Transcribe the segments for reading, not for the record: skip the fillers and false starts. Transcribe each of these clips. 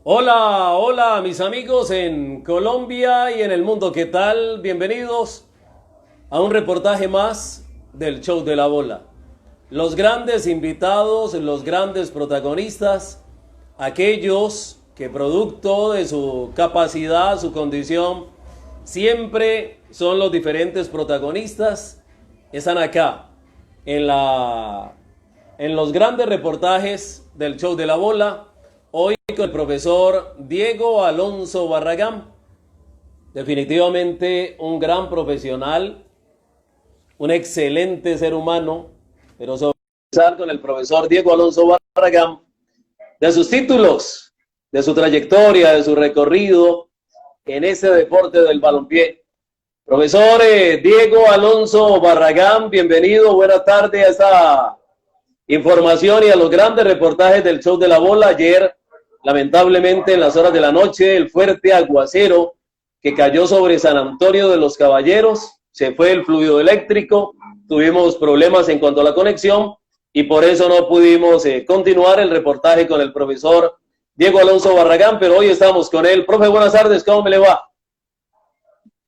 Hola, hola mis amigos en Colombia y en el mundo, ¿qué tal? Bienvenidos a un reportaje más del Show de la Bola. Los grandes invitados, los grandes protagonistas, aquellos que producto de su capacidad, su condición, siempre son los diferentes protagonistas, están acá en los grandes reportajes del Show de la Bola. Hoy con el profesor Diego Alonso Barragán, definitivamente un gran profesional, un excelente ser humano, pero sobre todo con el profesor Diego Alonso Barragán, de sus títulos, de su trayectoria, de su recorrido en ese deporte del balompié. Profesor Diego Alonso Barragán, bienvenido, buena tarde a esta información y a los grandes reportajes del Show de la Bola. Ayer, lamentablemente, en las horas de la noche, el fuerte aguacero que cayó sobre San Antonio de los Caballeros, se fue el fluido eléctrico, tuvimos problemas en cuanto a la conexión y por eso no pudimos continuar el reportaje con el profesor Diego Alonso Barragán, pero hoy estamos con él. Profe, buenas tardes, ¿cómo me le va?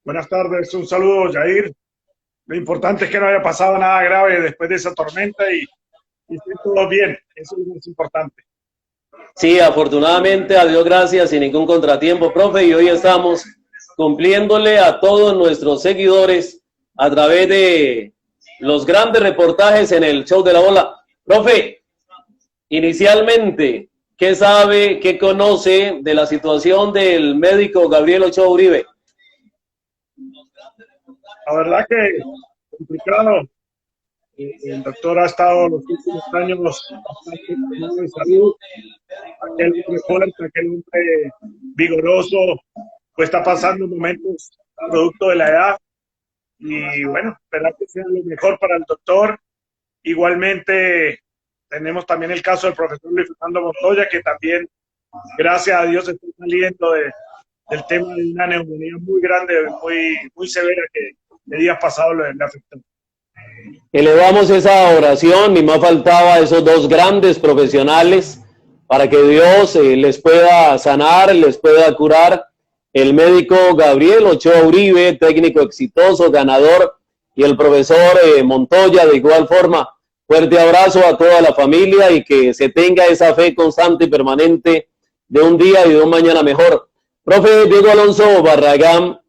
Buenas tardes, un saludo, Jair. Lo importante es que no haya pasado nada grave después de esa tormenta y esté todo bien, eso es lo más importante. Sí, afortunadamente, a Dios gracias, sin ningún contratiempo, profe, y hoy estamos cumpliéndole a todos nuestros seguidores a través de los grandes reportajes en el Show de la Bola. Profe, inicialmente, ¿qué sabe, qué conoce de la situación del médico Gabriel Ochoa Uribe? La verdad que complicado. El doctor ha estado los últimos años bastante mal de salud. Aquel hombre fuerte, aquel hombre vigoroso, pues está pasando momentos producto de la edad. Y bueno, esperar que sea lo mejor para el doctor. Igualmente, tenemos también el caso del profesor Luis Fernando Montoya, que también, gracias a Dios, está saliendo del tema de una neumonía muy grande, muy severa que de días pasados le afectó. Elevamos esa oración y más faltaba esos dos grandes profesionales para que Dios les pueda sanar, les pueda curar. El médico Gabriel Ochoa Uribe, técnico exitoso, ganador, y el profesor Montoya de igual forma. Fuerte abrazo a toda la familia y que se tenga esa fe constante y permanente de un día y de un mañana mejor. Profe Diego Alonso Barragán,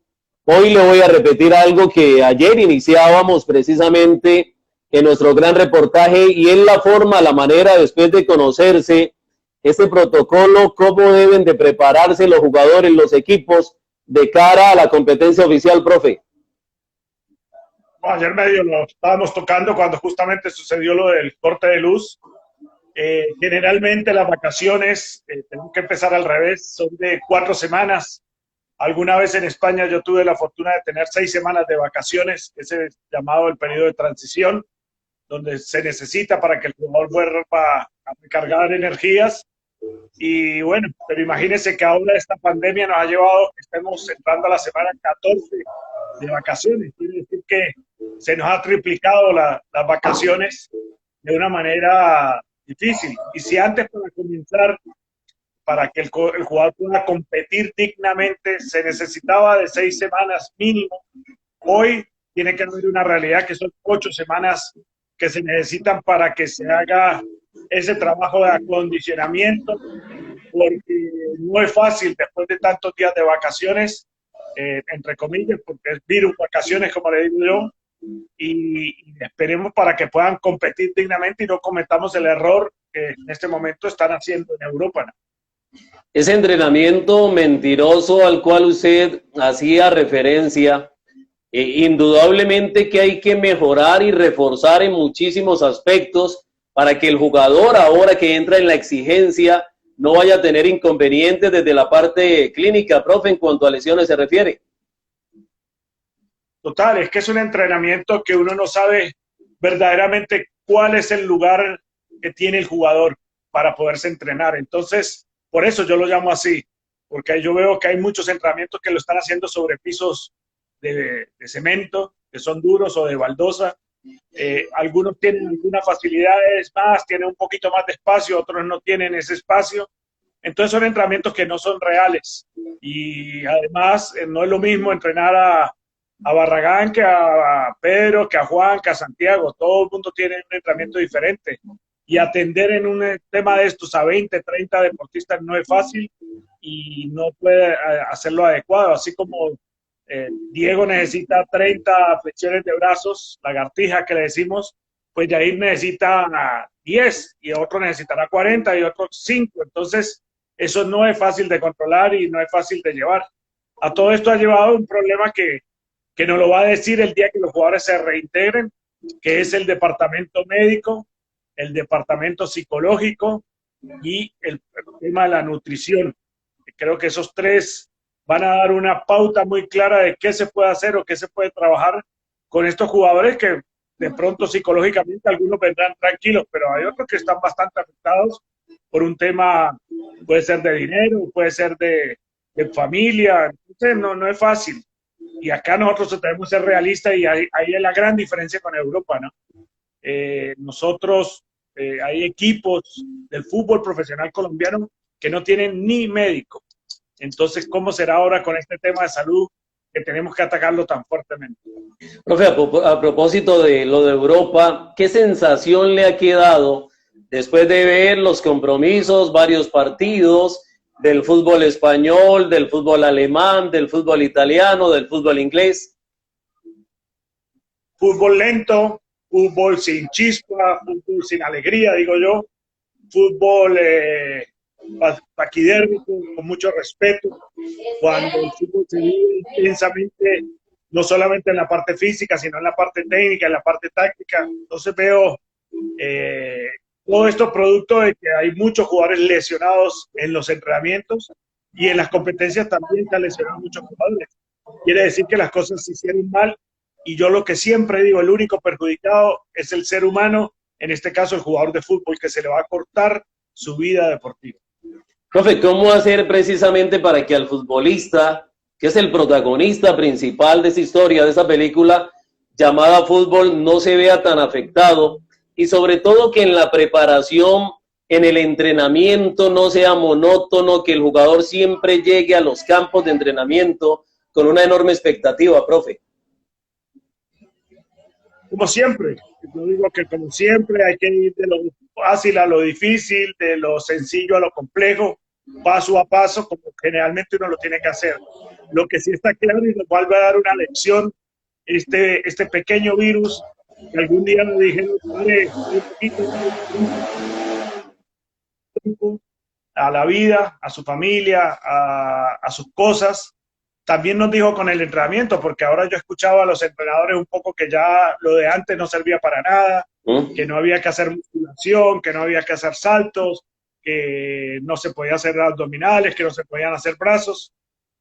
hoy le voy a repetir algo que ayer iniciábamos precisamente en nuestro gran reportaje y es la forma, la manera después de conocerse este protocolo, cómo deben de prepararse los jugadores, los equipos de cara a la competencia oficial, profe. Bueno, ayer medio lo estábamos tocando cuando justamente sucedió lo del corte de luz. Generalmente las vacaciones, tenemos que empezar al revés, son de 4 semanas. Alguna vez en España yo tuve la fortuna de tener 6 semanas de vacaciones, ese es llamado el periodo de transición, donde se necesita para que el jugador vuelva a recargar energías. Y bueno, pero imagínense que ahora esta pandemia nos ha llevado, estemos entrando a la semana 14 de vacaciones. Quiere decir que se nos ha triplicado las vacaciones de una manera difícil. Y si antes para comenzar, para que el jugador pueda competir dignamente, se necesitaba de 6 semanas mínimo, hoy tiene que haber una realidad que son 8 semanas que se necesitan para que se haga ese trabajo de acondicionamiento, porque no es fácil después de tantos días de vacaciones, entre comillas, porque es virus vacaciones, como le digo yo, y esperemos para que puedan competir dignamente y no cometamos el error que en este momento están haciendo en Europa, ¿no? Ese entrenamiento mentiroso al cual usted hacía referencia, indudablemente que hay que mejorar y reforzar en muchísimos aspectos para que el jugador, ahora que entra en la exigencia, no vaya a tener inconvenientes desde la parte clínica, profe, en cuanto a lesiones se refiere. Total, es que es un entrenamiento que uno no sabe verdaderamente cuál es el lugar que tiene el jugador para poderse entrenar. Entonces, por eso yo lo llamo así, porque yo veo que hay muchos entrenamientos que lo están haciendo sobre pisos de cemento, que son duros, o de baldosa. Algunos tienen algunas facilidades más, tienen un poquito más de espacio, otros no tienen ese espacio. Entonces son entrenamientos que no son reales. Y además no es lo mismo entrenar a Barragán que a Pedro, que a Juan, que a Santiago. Todo el mundo tiene un entrenamiento diferente. Y atender en un tema de estos a 20, 30 deportistas no es fácil y no puede hacerlo adecuado. Así como Diego necesita 30 flexiones de brazos, lagartija que le decimos, pues Jair necesita 10 y otro necesitará 40 y otro 5. Entonces, eso no es fácil de controlar y no es fácil de llevar. A todo esto ha llevado un problema que nos lo va a decir el día que los jugadores se reintegren, que es el departamento médico, el departamento psicológico y el tema de la nutrición. Creo que esos tres van a dar una pauta muy clara de qué se puede hacer o qué se puede trabajar con estos jugadores que de pronto psicológicamente algunos vendrán tranquilos, pero hay otros que están bastante afectados por un tema, puede ser de dinero, puede ser de familia, entonces no es fácil. Y acá nosotros tenemos que ser realistas y ahí es la gran diferencia con Europa, ¿no? Nosotros, hay equipos del fútbol profesional colombiano que no tienen ni médico. Entonces, ¿cómo será ahora con este tema de salud que tenemos que atacarlo tan fuertemente? Profe, a propósito de lo de Europa, ¿qué sensación le ha quedado después de ver los compromisos, varios partidos del fútbol español, del fútbol alemán, del fútbol italiano, del fútbol inglés? Fútbol lento, fútbol sin chispa, fútbol sin alegría, digo yo, fútbol paquidérmico, con mucho respeto, cuando el fútbol se vive intensamente, no solamente en la parte física, sino en la parte técnica, en la parte táctica. Entonces veo todo esto producto de que hay muchos jugadores lesionados en los entrenamientos y en las competencias también se han lesionado muchos jugadores. Quiere decir que las cosas se hicieron mal y yo lo que siempre digo, el único perjudicado es el ser humano, en este caso el jugador de fútbol, que se le va a cortar su vida deportiva. Profe, ¿cómo hacer precisamente para que al futbolista, que es el protagonista principal de esa historia, de esa película llamada fútbol, no se vea tan afectado? Y sobre todo que en la preparación, en el entrenamiento no sea monótono, que el jugador siempre llegue a los campos de entrenamiento con una enorme expectativa, profe. Como siempre, yo digo que como siempre hay que ir de lo fácil a lo difícil, de lo sencillo a lo complejo, paso a paso, como generalmente uno lo tiene que hacer. Lo que sí está claro y nos vuelve a dar una lección, este pequeño virus, que algún día nos dijeron, a la vida, a su familia, a sus cosas. También nos dijo con el entrenamiento, porque ahora yo escuchaba a los entrenadores un poco que ya lo de antes no servía para nada, que no había que hacer musculación, que no había que hacer saltos, que no se podía hacer abdominales, que no se podían hacer brazos.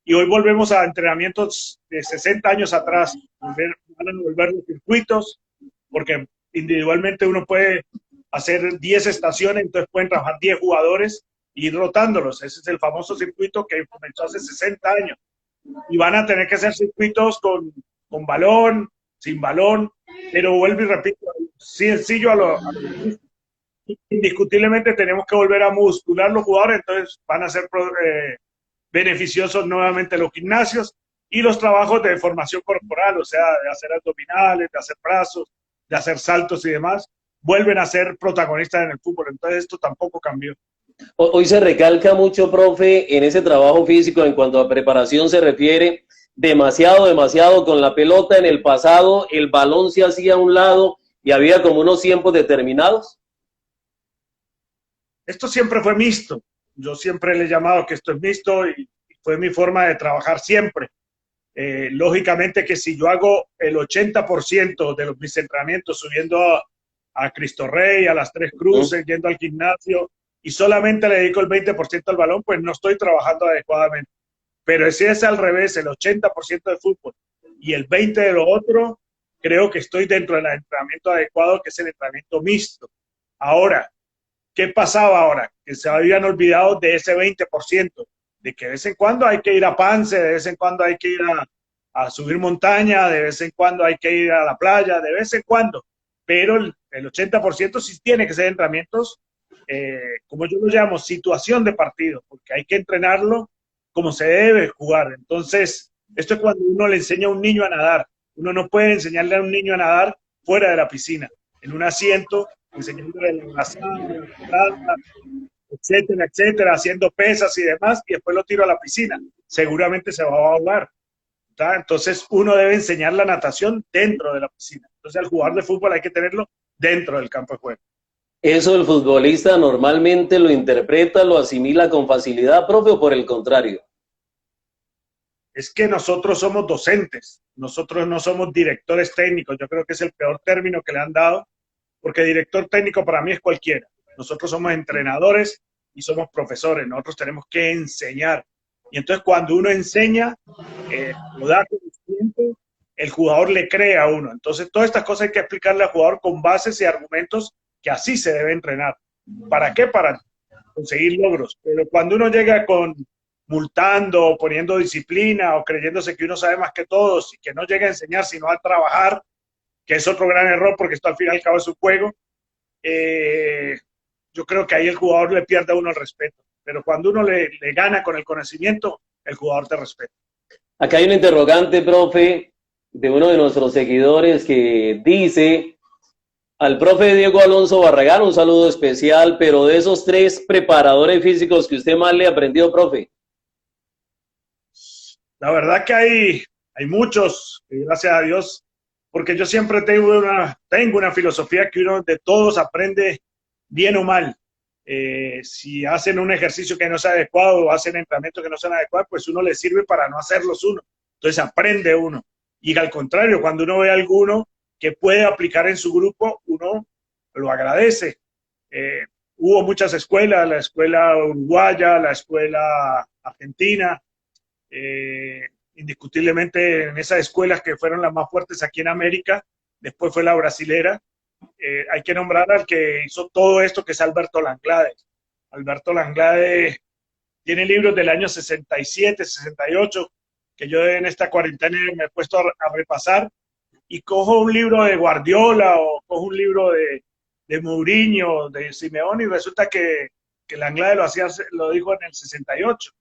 Y hoy volvemos a entrenamientos de 60 años atrás, van a volver los circuitos, porque individualmente uno puede hacer 10 estaciones, entonces pueden trabajar 10 jugadores y ir rotándolos. Ese es el famoso circuito que comenzó hace 60 años. Y van a tener que hacer circuitos con balón, sin balón, pero vuelvo y repito, sencillo a lo indiscutiblemente tenemos que volver a muscular los jugadores, entonces van a ser beneficiosos nuevamente los gimnasios y los trabajos de formación corporal, o sea, de hacer abdominales, de hacer brazos, de hacer saltos y demás, vuelven a ser protagonistas en el fútbol, entonces esto tampoco cambió. Hoy se recalca mucho, profe, en ese trabajo físico en cuanto a preparación se refiere, demasiado con la pelota. En el pasado el balón se hacía a un lado y había como unos tiempos determinados. Esto siempre fue mixto, yo siempre le he llamado que esto es mixto y fue mi forma de trabajar siempre. Lógicamente que si yo hago el 80% de mis entrenamientos subiendo a Cristo Rey, a las Tres Cruces, yendo al gimnasio, y solamente le dedico el 20% al balón, pues no estoy trabajando adecuadamente. Pero si es al revés, el 80% de fútbol y el 20% de lo otro, creo que estoy dentro del entrenamiento adecuado, que es el entrenamiento mixto. Ahora, ¿qué pasaba ahora? Que se habían olvidado de ese 20%, de que de vez en cuando hay que ir a Pance, de vez en cuando hay que ir a subir montaña, de vez en cuando hay que ir a la playa, de vez en cuando. Pero el 80% sí tiene que ser entrenamientos como yo lo llamo, situación de partido, porque hay que entrenarlo como se debe jugar. Entonces, esto es cuando uno le enseña a un niño a nadar. Uno no puede enseñarle a un niño a nadar fuera de la piscina, en un asiento, enseñándole la brazada, la patada, etcétera, etcétera, haciendo pesas y demás, y después lo tiro a la piscina. Seguramente se va a ahogar. ¿Tá? Entonces, uno debe enseñar la natación dentro de la piscina. Entonces, al jugador de fútbol hay que tenerlo dentro del campo de juego. ¿Eso el futbolista normalmente lo interpreta, lo asimila con facilidad, profe, o por el contrario? Es que nosotros somos docentes, nosotros no somos directores técnicos. Yo creo que es el peor término que le han dado, porque director técnico para mí es cualquiera. Nosotros somos entrenadores y somos profesores, nosotros tenemos que enseñar. Y entonces cuando uno enseña, lo da conocimiento, el jugador le cree a uno. Entonces todas estas cosas hay que explicarle al jugador con bases y argumentos que así se debe entrenar. ¿Para qué? Para conseguir logros. Pero cuando uno llega con multando o poniendo disciplina o creyéndose que uno sabe más que todos y que no llega a enseñar sino a trabajar, que es otro gran error porque esto al fin y al cabo es un juego, yo creo que ahí el jugador le pierde a uno el respeto. Pero cuando uno le gana con el conocimiento, el jugador te respeta. Acá hay un interrogante, profe, de uno de nuestros seguidores que dice: al profe Diego Alonso Barragán, un saludo especial, pero de esos 3 preparadores físicos que usted más le aprendió, profe. La verdad que hay muchos, y gracias a Dios, porque yo siempre tengo una filosofía que uno de todos aprende bien o mal. Si hacen un ejercicio que no sea adecuado o hacen entrenamientos que no sean adecuados, pues uno le sirve para no hacerlos uno. Entonces aprende uno. Y al contrario, cuando uno ve a alguno que puede aplicar en su grupo, uno lo agradece. Hubo muchas escuelas, la escuela uruguaya, la escuela argentina, indiscutiblemente en esas escuelas que fueron las más fuertes aquí en América, después fue la brasilera. Hay que nombrar al que hizo todo esto, que es Alberto Langlade. Alberto Langlade tiene libros del año 67, 68, que yo en esta cuarentena me he puesto a repasar, y cojo un libro de Guardiola o cojo un libro de Mourinho, de Simeone, y resulta que Langlade lo dijo en el 68.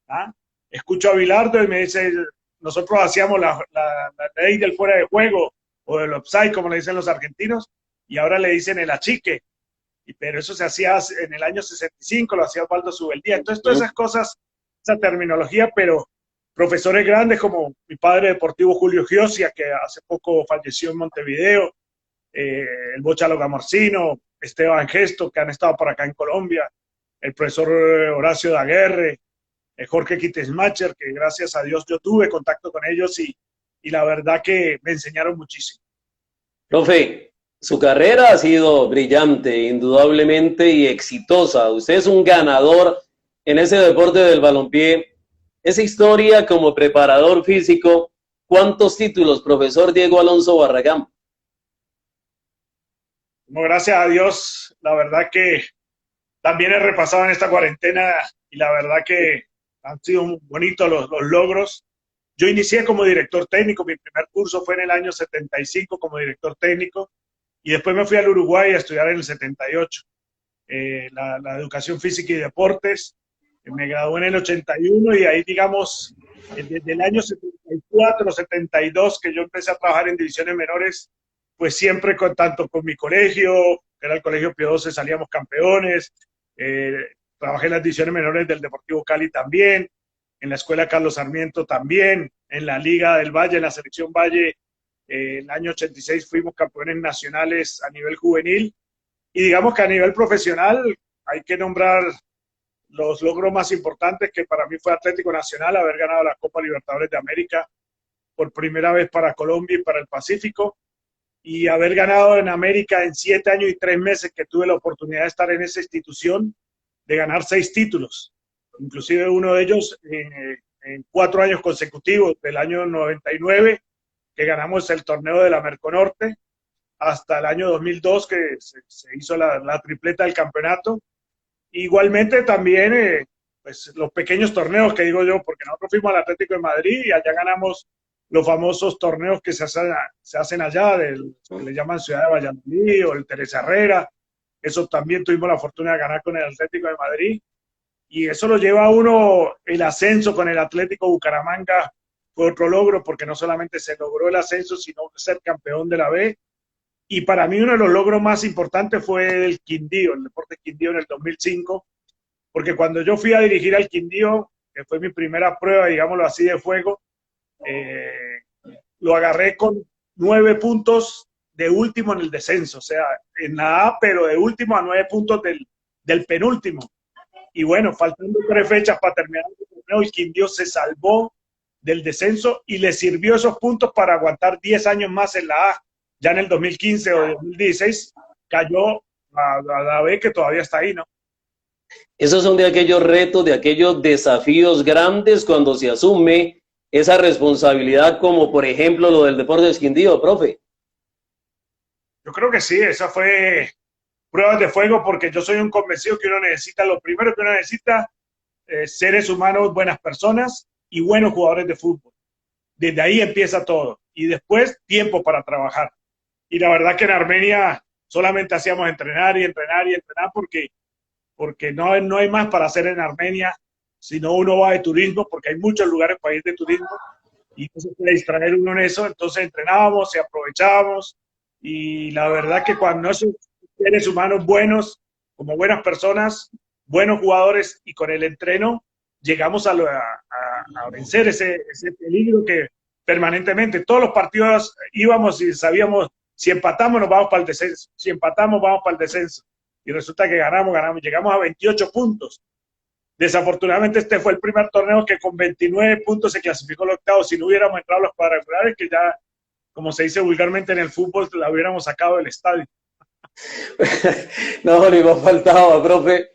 ¿Ah? Escucho a Bilardo y me dice, nosotros hacíamos la ley del fuera de juego o del offside, como le dicen los argentinos, y ahora le dicen el achique. Pero eso se hacía en el año 65, lo hacía Osvaldo Subeldía. Entonces, todas esas cosas, esa terminología, pero profesores grandes como mi padre deportivo Julio Giosia, que hace poco falleció en Montevideo, el Bochalo Gamorcino, Esteban Gesto, que han estado por acá en Colombia, el profesor Horacio Daguerre, Jorge Kittesmacher, que gracias a Dios yo tuve contacto con ellos y la verdad que me enseñaron muchísimo. Profe, su carrera ha sido brillante, indudablemente, y exitosa. Usted es un ganador en ese deporte del balompié. Esa historia como preparador físico, ¿cuántos títulos, profesor Diego Alonso Barragán? Bueno, gracias a Dios, la verdad que también he repasado en esta cuarentena y la verdad que han sido muy bonitos los logros. Yo inicié como director técnico, mi primer curso fue en el año 75 como director técnico y después me fui al Uruguay a estudiar en el 78 la educación física y deportes. Me gradué en el 81 y ahí, digamos, desde el año 74, 72 que yo empecé a trabajar en divisiones menores, pues siempre tanto con mi colegio, que era el Colegio Pío XII, salíamos campeones, trabajé en las divisiones menores del Deportivo Cali también, en la Escuela Carlos Sarmiento también, en la Liga del Valle, en la Selección Valle, en el año 86 fuimos campeones nacionales a nivel juvenil, y digamos que a nivel profesional hay que nombrar los logros más importantes, que para mí fue Atlético Nacional, haber ganado la Copa Libertadores de América por primera vez para Colombia y para el Pacífico, y haber ganado en América en 7 años y 3 meses que tuve la oportunidad de estar en esa institución, de ganar 6 títulos, inclusive uno de ellos en 4 años consecutivos, del año 99, que ganamos el torneo de la Merconorte, hasta el año 2002, que se hizo la tripleta del campeonato. Igualmente también pues, los pequeños torneos que digo yo, porque nosotros fuimos al Atlético de Madrid y allá ganamos los famosos torneos que se hacen allá, que le llaman Ciudad de Valladolid o el Teresa Herrera, eso también tuvimos la fortuna de ganar con el Atlético de Madrid, y eso lo lleva a uno, el ascenso con el Atlético Bucaramanga fue otro logro, porque no solamente se logró el ascenso, sino ser campeón de la B. Y para mí uno de los logros más importantes fue el Quindío, el Deportes Quindío en el 2005, porque cuando yo fui a dirigir al Quindío, que fue mi primera prueba, digámoslo así, de fuego, eh, lo agarré con 9 puntos de último en el descenso, o sea, en la A, pero de último a 9 puntos del penúltimo. Y bueno, faltando 3 fechas para terminar el torneo, el Quindío se salvó del descenso y le sirvió esos puntos para aguantar 10 años más en la A. Ya en el 2015 o 2016 cayó a la B, que todavía está ahí, ¿no? Esos son de aquellos retos, de aquellos desafíos grandes cuando se asume esa responsabilidad, como por ejemplo lo del Deportes Quindío, profe. Yo creo que sí, esa fue pruebas de fuego, porque yo soy un convencido que uno necesita, lo primero que uno necesita, seres humanos, buenas personas y buenos jugadores de fútbol. Desde ahí empieza todo. Y después, tiempo para trabajar. Y la verdad que en Armenia solamente hacíamos entrenar y entrenar y entrenar, porque no hay más para hacer en Armenia, sino uno va de turismo, porque hay muchos lugares para ir de turismo y no se puede distraer uno en eso. Entonces entrenábamos y aprovechábamos, y la verdad que cuando esos seres humanos buenos, como buenas personas, buenos jugadores, y con el entreno llegamos a vencer ese peligro que permanentemente, todos los partidos íbamos y sabíamos, si empatamos nos vamos para el descenso, si empatamos vamos para el descenso, y resulta que ganamos, llegamos a 28 puntos. Desafortunadamente este fue el primer torneo que con 29 puntos se clasificó al octavo. Si no hubiéramos entrado a los cuadrangulares, que ya, como se dice vulgarmente en el fútbol, la hubiéramos sacado del estadio. No, ni me faltaba, profe.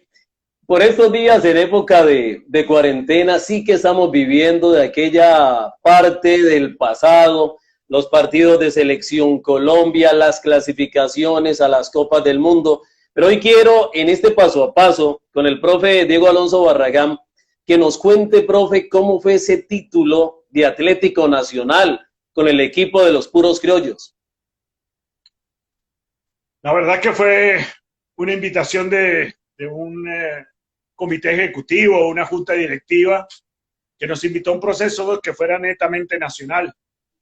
Por estos días, en época de cuarentena, sí que estamos viviendo de aquella parte del pasado, los partidos de selección Colombia, las clasificaciones a las Copas del Mundo. Pero hoy quiero, en este paso a paso, con el profe Diego Alonso Barragán, que nos cuente, profe, cómo fue ese título de Atlético Nacional con el equipo de los puros criollos. La verdad que fue una invitación de un comité ejecutivo, una junta directiva, que nos invitó a un proceso que fuera netamente nacional,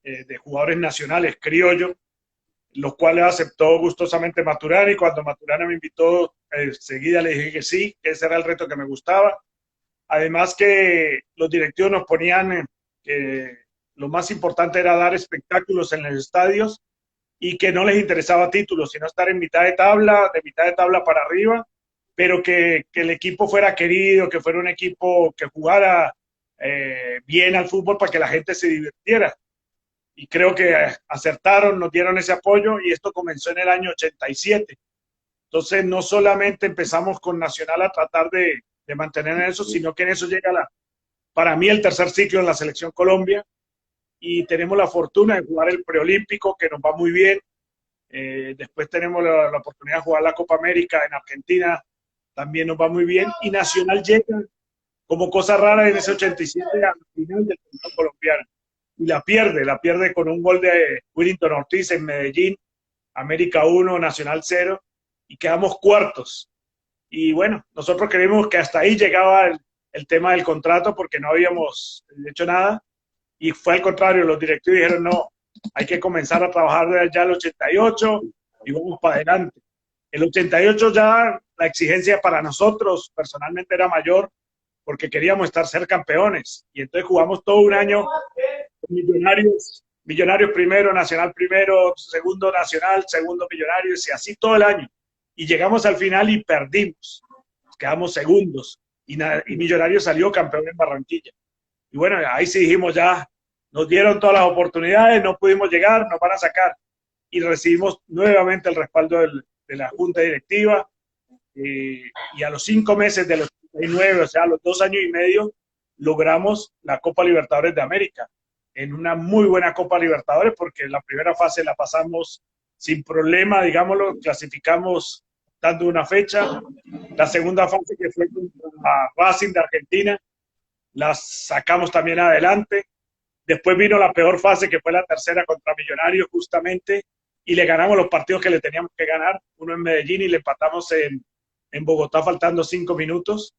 de jugadores nacionales, criollos, los cuales aceptó gustosamente Maturana, y cuando Maturana me invitó, enseguida le dije que sí, que ese era el reto que me gustaba. Además que los directivos nos ponían que lo más importante era dar espectáculos en los estadios, y que no les interesaba títulos, sino estar en mitad de tabla para arriba, pero que el equipo fuera querido, que fuera un equipo que jugara bien al fútbol para que la gente se divirtiera. Y creo que acertaron, nos dieron ese apoyo, y esto comenzó en el año 87. Entonces no solamente empezamos con Nacional a tratar de mantener eso, sino que en eso llega para mí el tercer ciclo en la Selección Colombia, y tenemos la fortuna de jugar el preolímpico, que nos va muy bien. Después tenemos la oportunidad de jugar la Copa América en Argentina, también nos va muy bien, y Nacional llega como cosa rara en ese 87 a la final del torneo colombiano, y la pierde con un gol de Willington Ortiz en Medellín, América 1, Nacional 0, y quedamos cuartos. Y bueno, nosotros creímos que hasta ahí llegaba el tema del contrato, porque no habíamos hecho nada, y fue al contrario. Los directivos dijeron: no, hay que comenzar a trabajar desde ya el 88 y vamos para adelante. El 88 ya la exigencia para nosotros personalmente era mayor, porque queríamos ser campeones, y entonces jugamos todo un año con Millonarios primero, Nacional primero, segundo Nacional, segundo Millonarios, y así todo el año, y llegamos al final y perdimos, quedamos segundos, y Millonarios salió campeón en Barranquilla. Y bueno, ahí sí dijimos: ya nos dieron todas las oportunidades, no pudimos llegar, nos van a sacar. Y recibimos nuevamente el respaldo de la junta directiva, y a los 5 meses de los 39, o sea, a los 2 años y medio, logramos la Copa Libertadores de América, en una muy buena Copa Libertadores, porque la primera fase la pasamos sin problema, digámoslo, clasificamos dando una fecha. La segunda fase, que fue contra Racing de Argentina, las sacamos también adelante. Después vino la peor fase, que fue la tercera contra Millonarios, justamente, y le ganamos los partidos que le teníamos que ganar, uno en Medellín y le empatamos en Bogotá faltando 5 minutos.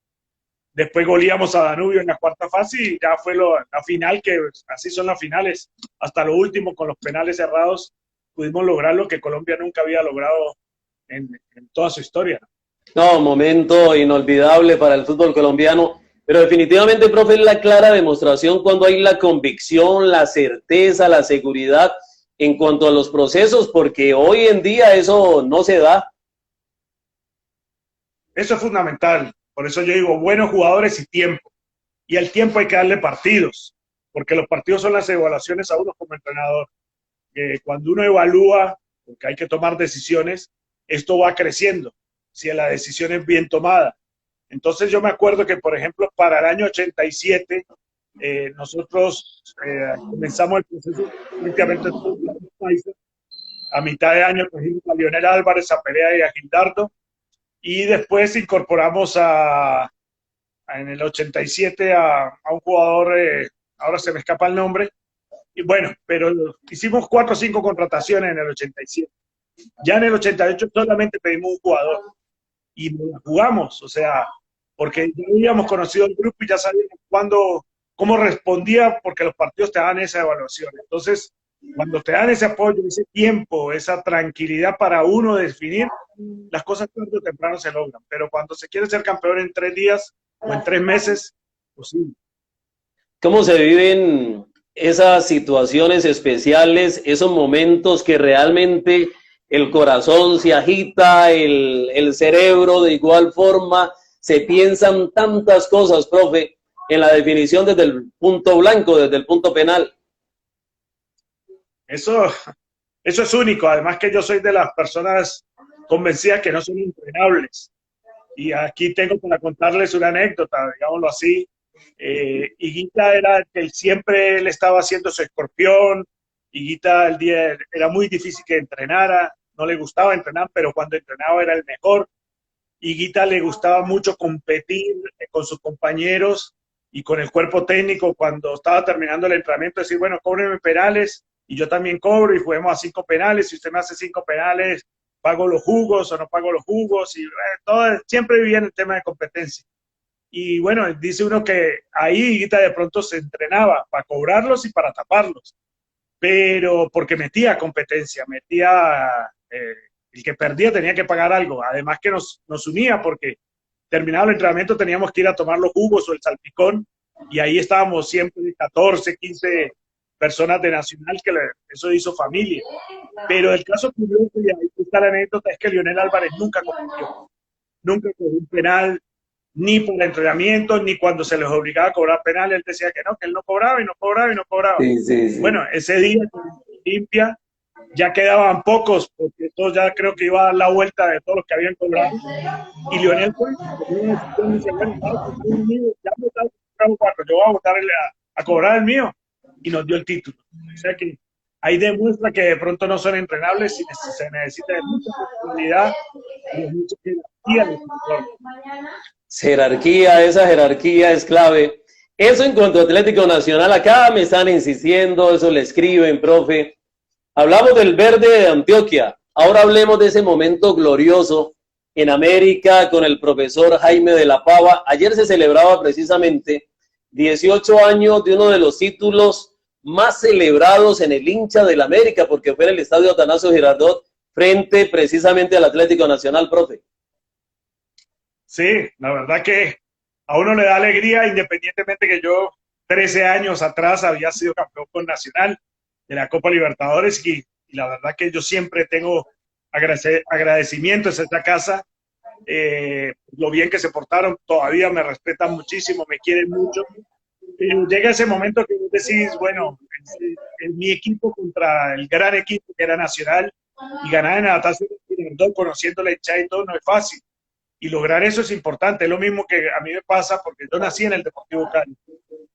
Después goleamos a Danubio en la cuarta fase y ya fue la final, que así son las finales. Hasta lo último, con los penales cerrados, pudimos lograr lo que Colombia nunca había logrado en toda su historia. No, momento inolvidable para el fútbol colombiano, pero definitivamente, profe, es la clara demostración cuando hay la convicción, la certeza, la seguridad en cuanto a los procesos, porque hoy en día eso no se da. Eso es fundamental. Por eso yo digo, buenos jugadores y tiempo. Y al tiempo hay que darle partidos, porque los partidos son las evaluaciones a uno como entrenador. Cuando uno evalúa, porque hay que tomar decisiones, esto va creciendo, si la decisión es bien tomada. Entonces yo me acuerdo que, por ejemplo, para el año 87, nosotros comenzamos el proceso prácticamente a mitad de año trajimos a Lionel Álvarez, a Perea y a Gildardo, y después incorporamos en el 87 a un jugador, ahora se me escapa el nombre, y bueno, pero hicimos 4 o 5 contrataciones en el 87. Ya en el 88 solamente pedimos un jugador y nos la jugamos, o sea, porque ya habíamos conocido el grupo y ya sabíamos cómo respondía, porque los partidos te dan esa evaluación. Entonces, cuando te dan ese apoyo, ese tiempo, esa tranquilidad para uno definir, las cosas tarde o temprano se logran. Pero cuando se quiere ser campeón en 3 días o en 3 meses, pues sí. ¿Cómo se viven esas situaciones especiales, esos momentos que realmente el corazón se agita, el cerebro de igual forma, se piensan tantas cosas, profe, en la definición desde el punto blanco, desde el punto penal? Eso es único. Además que yo soy de las personas convencidas que no son entrenables. Y aquí tengo para contarles una anécdota, digámoslo así. Higuita era que siempre él estaba haciendo su escorpión. Higuita era muy difícil que entrenara, no le gustaba entrenar, pero cuando entrenaba era el mejor. Higuita le gustaba mucho competir con sus compañeros y con el cuerpo técnico cuando estaba terminando el entrenamiento, decir, bueno, cóbreme penales y yo también cobro y juguemos a 5 penales. Si usted me hace 5 penales, pago los jugos o no pago los jugos. Y todo, siempre vivía en el tema de competencia. Y bueno, dice uno que ahí Higuita de pronto se entrenaba para cobrarlos y para taparlos, pero porque metía competencia, el que perdía tenía que pagar algo, además que nos unía, porque terminado el entrenamiento teníamos que ir a tomar los jugos o el salpicón, y ahí estábamos siempre 14, 15 personas de Nacional, que eso hizo familia. Pero el caso curioso, y ahí está la anécdota, es que Lionel Álvarez nunca compitió, nunca cogió un penal, ni por entrenamiento, ni cuando se les obligaba a cobrar penal. Él decía que él no cobraba y no cobraba y no cobraba. Sí, sí, sí. Bueno, ese día con Olimpia ya quedaban pocos, porque todos ya creo que iba a dar la vuelta de todos los que habían cobrado. Y Lionel fue, dice, bueno, ya me está comprando 4, yo voy a votarle a cobrar el mío. Y nos dio el título. O sea que ahí demuestra que de pronto no son entrenables y se necesita de mucha personalidad y de mucha jerarquía. Jerarquía, esa jerarquía es clave. Eso en cuanto a Atlético Nacional, acá me están insistiendo, eso le escriben, profe. Hablamos del verde de Antioquia, ahora hablemos de ese momento glorioso en América con el profesor Jaime de la Pava. Ayer se celebraba precisamente 18 años de uno de los títulos más celebrados en el hincha del América, porque fue en el estadio Atanasio Girardot frente precisamente al Atlético Nacional, profe. Sí, la verdad que a uno le da alegría, independientemente que yo 13 años atrás había sido campeón con Nacional de la Copa Libertadores y la verdad que yo siempre tengo agradecimientos a esta casa, lo bien que se portaron, todavía me respetan muchísimo, me quieren mucho. Pero llega ese momento que vos decís, bueno, es mi equipo contra el gran equipo que era Nacional, y ganar en el Atanasio Girardot, conociendo la hinchada y todo, no es fácil. Y lograr eso es importante. Es lo mismo que a mí me pasa porque yo nací en el Deportivo Cali.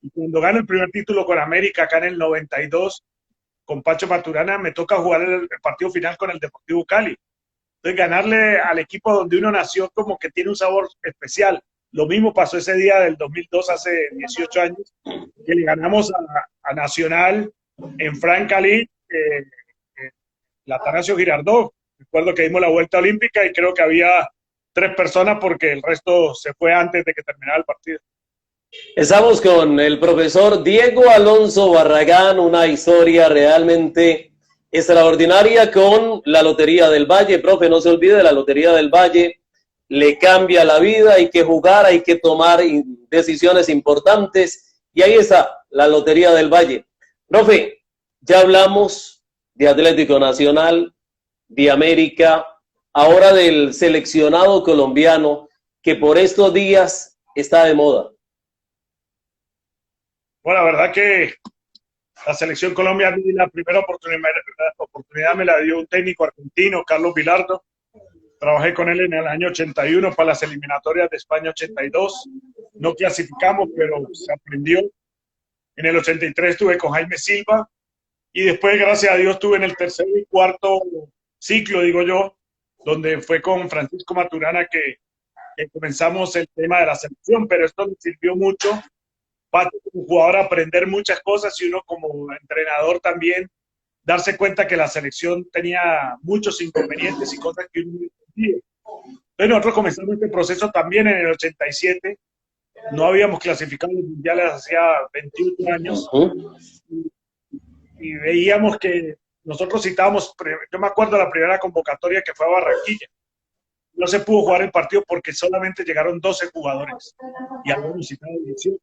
Y cuando gano el primer título con América, acá en el 92, con Pacho Maturana, me toca jugar el partido final con el Deportivo Cali. Entonces, ganarle al equipo donde uno nació como que tiene un sabor especial. Lo mismo pasó ese día del 2002, hace 18 años, que le ganamos a Nacional en Frank Cali, el Atanasio Girardot. Recuerdo que dimos la vuelta olímpica y creo que había 3 personas porque el resto se fue antes de que terminara el partido. Estamos con el profesor Diego Alonso Barragán, una historia realmente extraordinaria con la Lotería del Valle. Profe, no se olvide, la Lotería del Valle le cambia la vida, hay que jugar, hay que tomar decisiones importantes y ahí está, la Lotería del Valle. Profe, ya hablamos de Atlético Nacional, de América, ahora del seleccionado colombiano que por estos días está de moda. Bueno, la verdad que la selección Colombia, la primera oportunidad me la dio un técnico argentino, Carlos Bilardo. Trabajé con él en el año 81 para las eliminatorias de España 82. No clasificamos, pero se aprendió. En el 83 estuve con Jaime Silva y después, gracias a Dios, estuve en el tercer y cuarto ciclo, digo yo, donde fue con Francisco Maturana que comenzamos el tema de la selección, pero esto me sirvió mucho para como jugador aprender muchas cosas y uno como entrenador también darse cuenta que la selección tenía muchos inconvenientes y cosas que uno no entendía. Entonces nosotros comenzamos este proceso también en el 87, no habíamos clasificado los mundiales hacía 21 años y veíamos que nosotros citábamos, yo me acuerdo de la primera convocatoria que fue a Barranquilla, no se pudo jugar el partido porque solamente llegaron 12 jugadores y habíamos citado 18.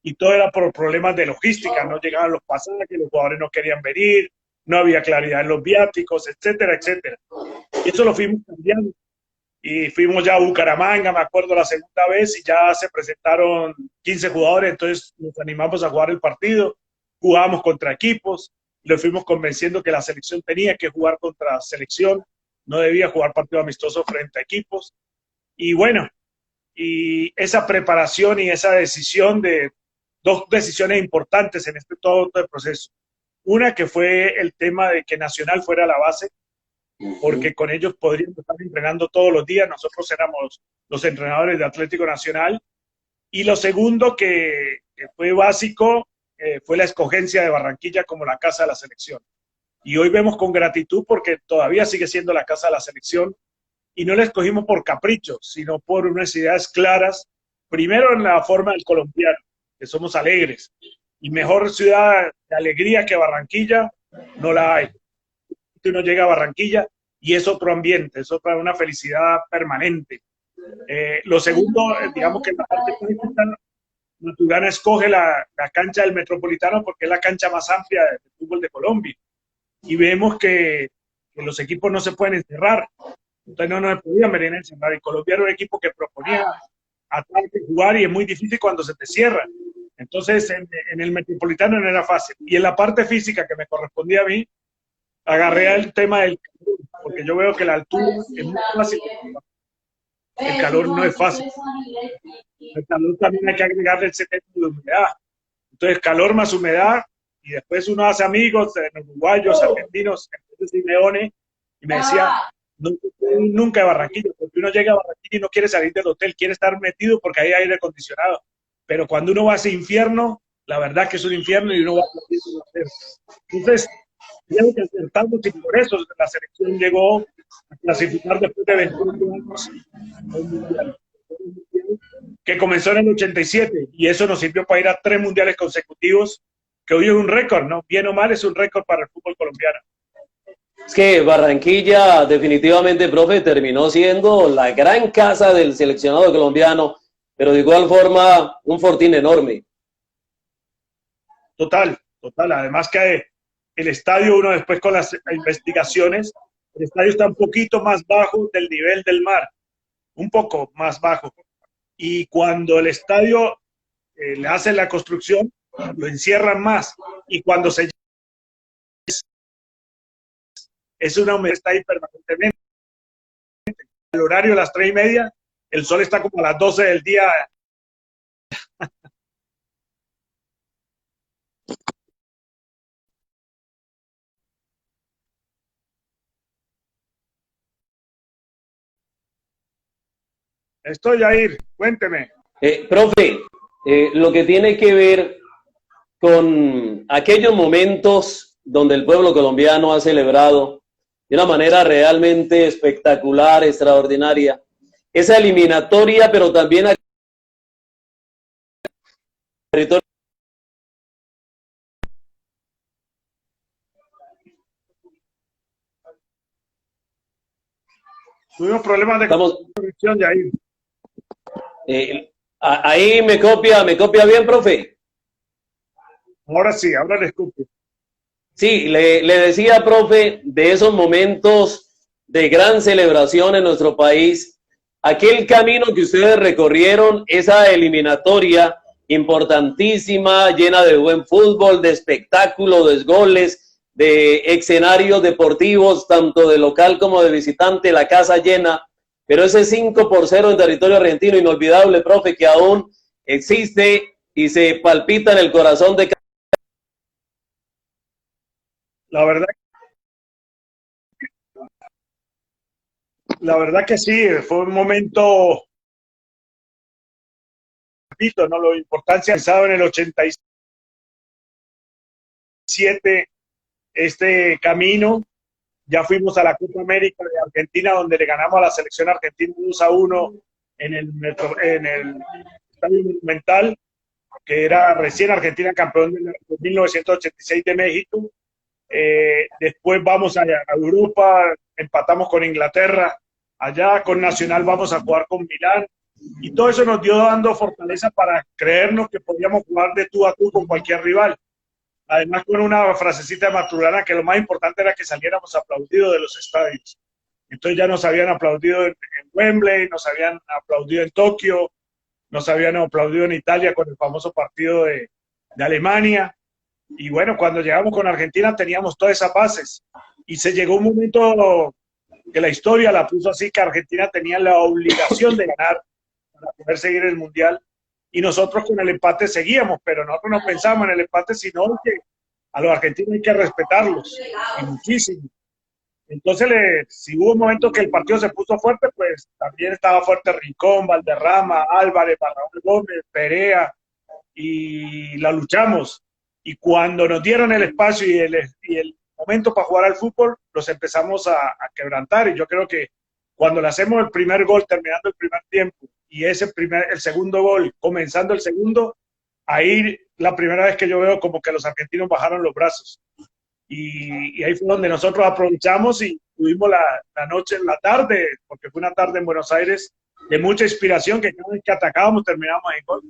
Y todo era por problemas de logística, no llegaban los pasajes, los jugadores no querían venir, no había claridad en los viáticos, etcétera, etcétera. Y eso lo fuimos cambiando. Y fuimos ya a Bucaramanga, me acuerdo la segunda vez, y ya se presentaron 15 jugadores, entonces nos animamos a jugar el partido, jugábamos contra equipos, le fuimos convenciendo que la selección tenía que jugar contra selección, no debía jugar partido amistoso frente a equipos. Y bueno, y esa preparación y esa decisión de dos decisiones importantes en todo el proceso. Una que fue el tema de que Nacional fuera la base, porque con ellos podríamos estar entrenando todos los días, nosotros éramos los entrenadores de Atlético Nacional. Y lo segundo que fue básico fue la escogencia de Barranquilla como la casa de la selección. Y hoy vemos con gratitud porque todavía sigue siendo la casa de la selección y no la escogimos por capricho, sino por unas ideas claras, primero en la forma del colombiano, que somos alegres, y mejor ciudad de alegría que Barranquilla no la hay. Uno llega a Barranquilla y es otro ambiente, es otra, una felicidad permanente. Lo segundo, digamos que en la parte política, Maturana escoge la cancha del Metropolitano porque es la cancha más amplia del fútbol de Colombia. Y vemos que los equipos no se pueden encerrar. Entonces no nos podían venir a encerrar. Y Colombia era un equipo que proponía ataque, jugar, y es muy difícil cuando se te cierra. Entonces en el Metropolitano no era fácil. Y en la parte física que me correspondía a mí, agarré el tema del calor, porque yo veo que la altura es muy fácil. El calor no es fácil. El calor también hay que agregarle el 70% de humedad. Entonces calor más humedad, y después uno hace amigos uruguayos, argentinos, entonces Simeone, y me decía, no nunca de Barranquilla, porque uno llega a Barranquilla y no quiere salir del hotel, quiere estar metido porque hay aire acondicionado. Pero cuando uno va a ese infierno, la verdad que es un infierno y uno va a hacer. Entonces, tenemos que acertarnos y por eso la selección llegó a clasificar después de 21 años mundial, que comenzó en el 87, y eso nos sirvió para ir a 3 mundiales consecutivos, que hoy es un récord, ¿no? Bien o mal es un récord para el fútbol colombiano. Es que Barranquilla definitivamente, profe, terminó siendo la gran casa del seleccionado colombiano, pero de igual forma un fortín enorme. Total, total. Además que el estadio, uno después con las investigaciones, el estadio está un poquito más bajo del nivel del mar, un poco más bajo. Y cuando el estadio le hacen la construcción, lo encierran más. Y cuando se es una humedad, está ahí permanentemente. El horario a las 3:30, el sol está como a las 12 del día. Estoy Jair, cuénteme. Profe, lo que tiene que ver con aquellos momentos donde el pueblo colombiano ha celebrado de una manera realmente espectacular, extraordinaria. Esa eliminatoria, pero también a territorio. Tuvimos problemas de conexión de ahí. Ahí me copia bien, profe. Ahora sí, ahora le escucho. Sí, le decía, profe, de esos momentos de gran celebración en nuestro país, aquel camino que ustedes recorrieron, esa eliminatoria importantísima, llena de buen fútbol, de espectáculo, de goles, de escenarios deportivos, tanto de local como de visitante, la casa llena, pero ese 5-0 en territorio argentino, inolvidable, profe, que aún existe y se palpita en el corazón de cada. La verdad que sí, fue un momento, ¿no? Lo importancia pensado en el 87, este camino. Ya fuimos a la Copa América de Argentina, donde le ganamos a la selección argentina 2-1 en el Estadio Monumental, que era recién Argentina campeón de 1986 de México. Después vamos a Europa, empatamos con Inglaterra, allá con Nacional vamos a jugar con Milán, y todo eso nos dio dando fortaleza para creernos que podíamos jugar de tú a tú con cualquier rival. Además, con una frasecita de Maturana, que lo más importante era que saliéramos aplaudidos de los estadios. Entonces ya nos habían aplaudido en Wembley, nos habían aplaudido en Tokio, nos habían aplaudido en Italia con el famoso partido de Alemania. Y bueno, cuando llegamos con Argentina teníamos todas esas bases. Y se llegó un momento que la historia la puso así, que Argentina tenía la obligación de ganar para poder seguir el Mundial. Y nosotros con el empate seguíamos, pero nosotros no pensábamos en el empate, sino que a los argentinos hay que respetarlos, y muchísimo. Entonces, si hubo un momento que el partido se puso fuerte, pues también estaba fuerte Rincón, Valderrama, Álvarez, Barrabás Gómez, Perea, y la luchamos. Y cuando nos dieron el espacio y el momento para jugar al fútbol, los empezamos a quebrantar. Y yo creo que cuando le hacemos el primer gol terminando el primer tiempo y el segundo gol comenzando el segundo, ahí la primera vez que yo veo como que los argentinos bajaron los brazos. Y ahí fue donde nosotros aprovechamos y tuvimos la noche, la tarde, porque fue una tarde en Buenos Aires de mucha inspiración, que cada vez que atacábamos terminábamos en gol.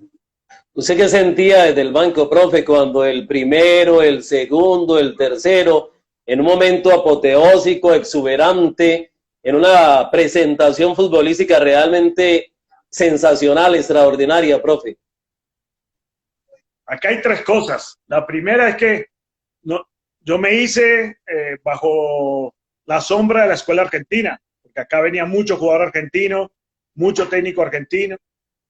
¿Usted qué sentía desde el banco, profe, cuando el primero, el segundo, el tercero, en un momento apoteósico, exuberante, en una presentación futbolística realmente sensacional, extraordinaria, profe? Acá hay tres cosas. La primera es que yo me hice bajo la sombra de la escuela argentina, porque acá venía mucho jugador argentino, mucho técnico argentino.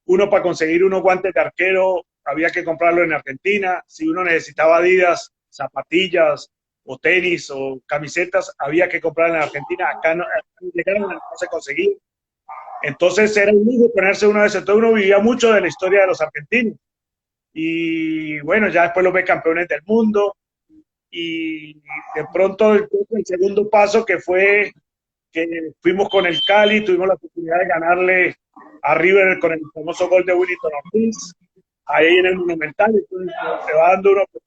Uno, para conseguir unos guantes de arquero había que comprarlo en Argentina. Si uno necesitaba Adidas, zapatillas o tenis o camisetas, había que comprar en Argentina. Acá no se conseguía. Entonces era un lujo ponerse uno de esos. Entonces uno vivía mucho de la historia de los argentinos. Y bueno, ya después los ve campeones del mundo. Y de pronto el segundo paso, que fue que fuimos con el Cali, tuvimos la oportunidad de ganarle a River con el famoso gol de Willington Ortiz, ahí en el Monumental. Entonces se va dando uno por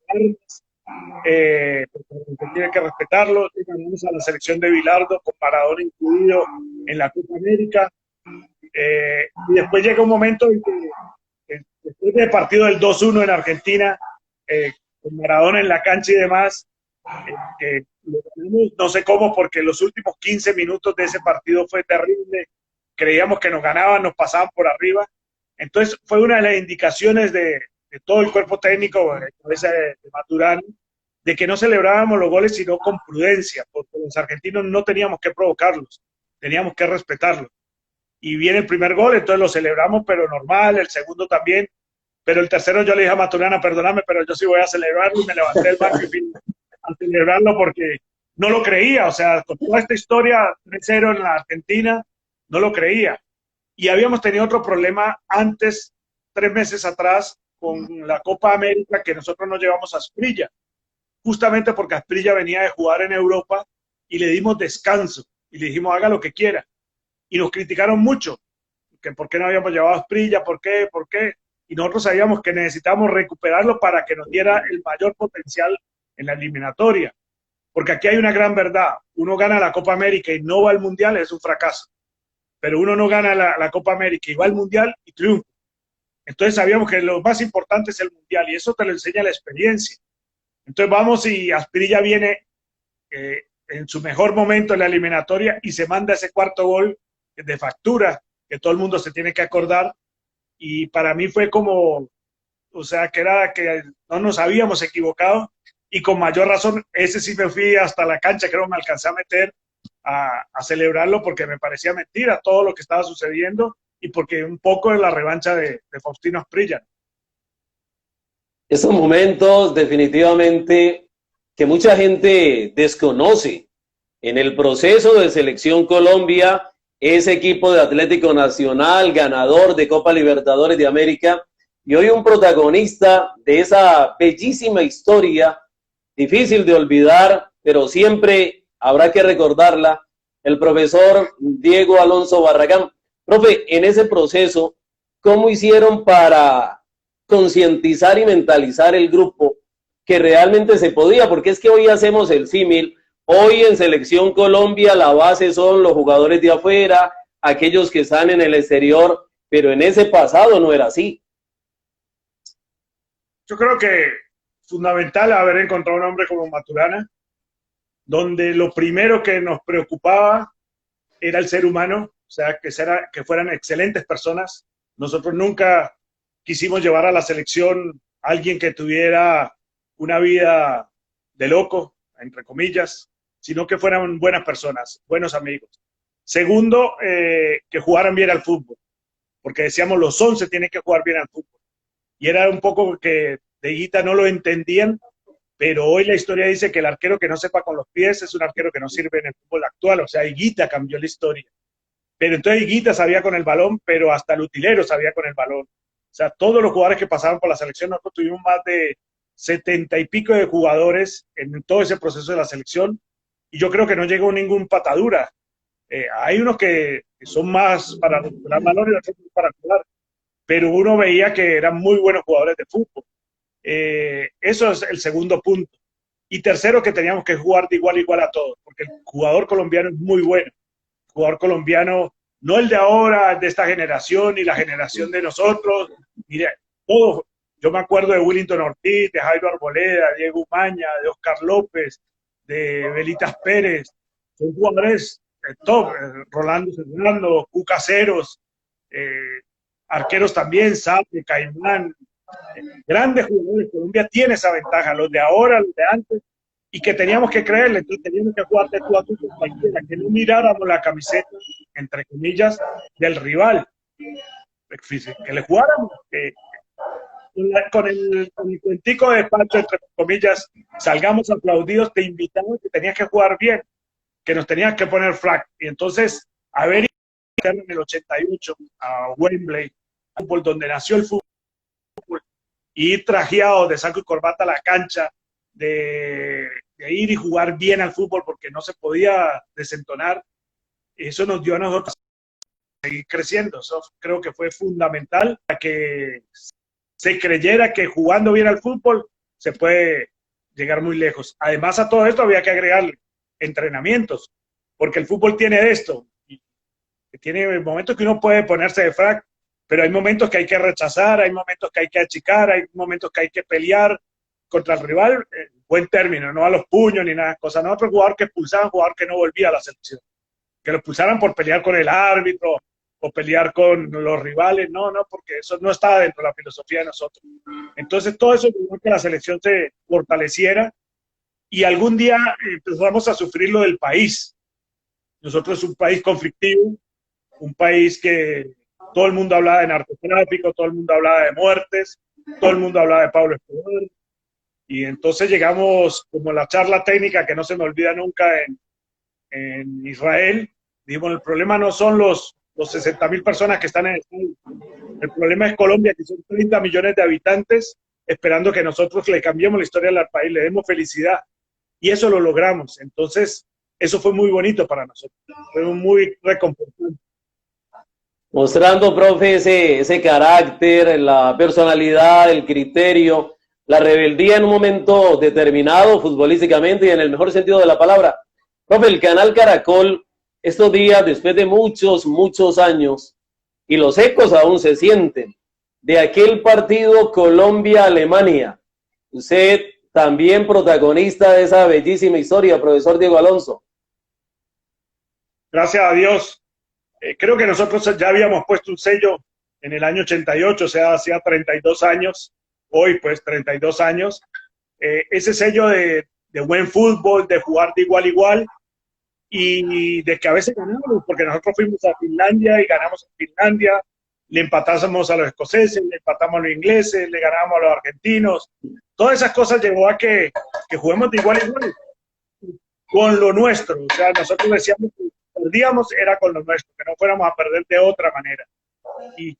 tiene que respetarlo. Ganamos a la selección de Bilardo con Maradona incluido en la Copa América, y después llega un momento en que después del partido del 2-1 en Argentina, con Maradona en la cancha y demás, no sé cómo, porque los últimos 15 minutos de ese partido fue terrible. Creíamos que nos ganaban, nos pasaban por arriba. Entonces fue una de las indicaciones de todo el cuerpo técnico de Maturana, de que no celebrábamos los goles sino con prudencia, porque los argentinos no teníamos que provocarlos, teníamos que respetarlos. Y viene el primer gol, entonces lo celebramos, pero normal, el segundo también. Pero el tercero yo le dije a Maturana, perdóname, pero yo sí voy a celebrarlo, y me levanté del banco y fui a celebrarlo porque no lo creía. O sea, con toda esta historia 3-0 en la Argentina, no lo creía. Y habíamos tenido otro problema antes, 3 meses atrás, con la Copa América, que nosotros nos llevamos a Asprilla, justamente porque Asprilla venía de jugar en Europa y le dimos descanso y le dijimos haga lo que quiera. Y nos criticaron mucho, que por qué no habíamos llevado a Asprilla, por qué, y nosotros sabíamos que necesitábamos recuperarlo para que nos diera el mayor potencial en la eliminatoria. Porque aquí hay una gran verdad, uno gana la Copa América y no va al Mundial, es un fracaso. Pero uno no gana la Copa América y va al Mundial y triunfa. Entonces sabíamos que lo más importante es el Mundial y eso te lo enseña la experiencia. Entonces vamos y Asprilla viene en su mejor momento en la eliminatoria y se manda ese cuarto gol de factura que todo el mundo se tiene que acordar, y para mí fue como, o sea, que era que no nos habíamos equivocado, y con mayor razón, ese sí me fui hasta la cancha, creo que me alcancé a meter a celebrarlo porque me parecía mentira todo lo que estaba sucediendo y porque un poco de la revancha de Faustino Asprilla. Estos momentos definitivamente que mucha gente desconoce en el proceso de Selección Colombia, ese equipo de Atlético Nacional, ganador de Copa Libertadores de América, y hoy un protagonista de esa bellísima historia, difícil de olvidar, pero siempre habrá que recordarla, el profesor Diego Alonso Barragán. Profe, en ese proceso, ¿cómo hicieron para concientizar y mentalizar el grupo que realmente se podía? Porque es que hoy hacemos el símil. Hoy en Selección Colombia la base son los jugadores de afuera, aquellos que están en el exterior, pero en ese pasado no era así. Yo creo que fundamental haber encontrado un hombre como Maturana, donde lo primero que nos preocupaba era el ser humano, o sea, que fueran excelentes personas. Nosotros nunca quisimos llevar a la selección a alguien que tuviera una vida de loco, entre comillas, sino que fueran buenas personas, buenos amigos. Segundo, que jugaran bien al fútbol, porque decíamos los 11 tienen que jugar bien al fútbol. Y era un poco que de Higuita no lo entendían, pero hoy la historia dice que el arquero que no sepa con los pies es un arquero que no sirve en el fútbol actual, o sea, Higuita cambió la historia. Pero entonces Higuita sabía con el balón, pero hasta el utilero sabía con el balón. O sea, todos los jugadores que pasaron por la selección, nosotros tuvimos más de 70 y pico de jugadores en todo ese proceso de la selección, y yo creo que no llegó ningún patadura. Hay unos que son más para recuperar valor y otros para jugar, pero uno veía que eran muy buenos jugadores de fútbol. Eso es el segundo punto. Y tercero, que teníamos que jugar de igual a igual a todos, porque el jugador colombiano es muy bueno. El jugador colombiano, no el de ahora, de esta generación y la generación de nosotros. Mire, todos. Yo me acuerdo de Willington Ortiz, de Jairo Arboleda, Diego Umaña, de Oscar López, de Belitas Pérez. Son jugadores top. Rolando Serrano, Cuca Ceros, arqueros también, Sape, Caimán. Grandes jugadores. Colombia tiene esa ventaja, los de ahora, los de antes, y que teníamos que creerle, entonces teníamos que jugar de tú a tú con cualquiera, que no miráramos la camiseta, entre comillas, del rival, que le jugáramos, con el cuentico de Pancho, entre comillas, salgamos aplaudidos, te invitamos, que tenías que jugar bien, que nos tenías que poner flag, y entonces, a ver, en el 88, a Wembley, fútbol, donde nació el fútbol, y ir trajeado de saco y corbata a la cancha, de ir y jugar bien al fútbol porque no se podía desentonar, eso nos dio a nosotros seguir creciendo. Eso creo que fue fundamental para que se creyera que jugando bien al fútbol se puede llegar muy lejos. Además, a todo esto había que agregarle entrenamientos, porque el fútbol tiene esto, y tiene momentos que uno puede ponerse de frac, pero hay momentos que hay que rechazar, hay momentos que hay que achicar, hay momentos que hay que pelear contra el rival, buen término, no a los puños ni nada, cosa. No, otro jugador que expulsaban, jugador que no volvía a la selección, que lo expulsaran por pelear con el árbitro o pelear con los rivales, no, porque eso no estaba dentro de la filosofía de nosotros. Entonces todo eso ayudó que la selección se fortaleciera, y algún día empezamos a sufrir lo del país. Nosotros es un país conflictivo, un país que todo el mundo hablaba de narcotráfico, todo el mundo hablaba de muertes, todo el mundo hablaba de Pablo Escobar. Y entonces llegamos, como la charla técnica que no se me olvida nunca en Israel, dijimos, el problema no son los 60.000 personas que están en el país, el problema es Colombia, que son 30 millones de habitantes, esperando que nosotros le cambiemos la historia al país, le demos felicidad. Y eso lo logramos. Entonces, eso fue muy bonito para nosotros, fue muy reconfortante. Mostrando, profe, ese carácter, la personalidad, el criterio, la rebeldía en un momento determinado futbolísticamente y en el mejor sentido de la palabra. Profe, el canal Caracol, estos días, después de muchos años, y los ecos aún se sienten, de aquel partido Colombia-Alemania. Usted también protagonista de esa bellísima historia, profesor Diego Alonso. Gracias a Dios. Creo que nosotros ya habíamos puesto un sello en el año 88, o sea, hacía 32 años, hoy pues 32 años, ese sello de buen fútbol, de jugar de igual a igual, y de que a veces ganamos, porque nosotros fuimos a Finlandia y ganamos en Finlandia, le empatamos a los escoceses, le empatamos a los ingleses, le ganamos a los argentinos. Todas esas cosas llevó a que juguemos de igual a igual con lo nuestro. O sea, nosotros decíamos que perdíamos era con lo nuestro, que no fuéramos a perder de otra manera. Y